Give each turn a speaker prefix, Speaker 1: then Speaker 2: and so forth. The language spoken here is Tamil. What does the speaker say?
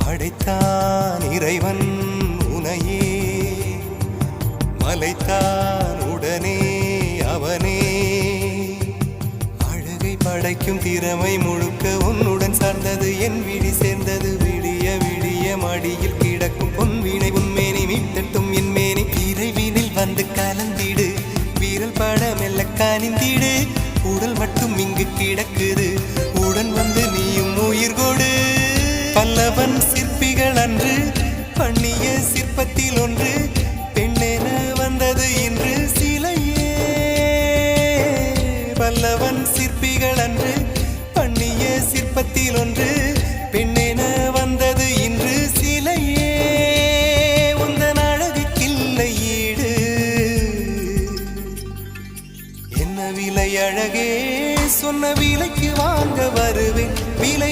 Speaker 1: படைத்தான் இறைவன் உனையே மலைத்தான் உடனே அவனே அழகை படைக்கும் திறமை முழுக்க உன்னுடன் சார்ந்தது என் விழி சேர்ந்தது விடிய விடிய மடியில் கிடக்கும் பொன்வினை உன்மேனி மீட்டட்டும் என் மேனி இறைவினில் வந்து கலந்திடு வீரல் பட மெல்ல காணிந்திடு உடல் மட்டும் இங்கு கிடக்குது உடன் வந்து நீயும் உயிர் கொடு பல்லவன் சிற்பிகள் அன்று பண்ணிய சிற்பத்தில் ஒன்று பெண்ணென வந்தது இன்று சிலையே பல்லவன் சிற்பிகள் அன்று பண்ணிய சிற்பத்தில் ஒன்று பெண்ணென வந்தது இன்று சிலையே உந்தன் அழகுக்கில்லை ஈடு என்ன விலை அழகே சொன்ன விலைக்கு வாங்க வருவேன் விலை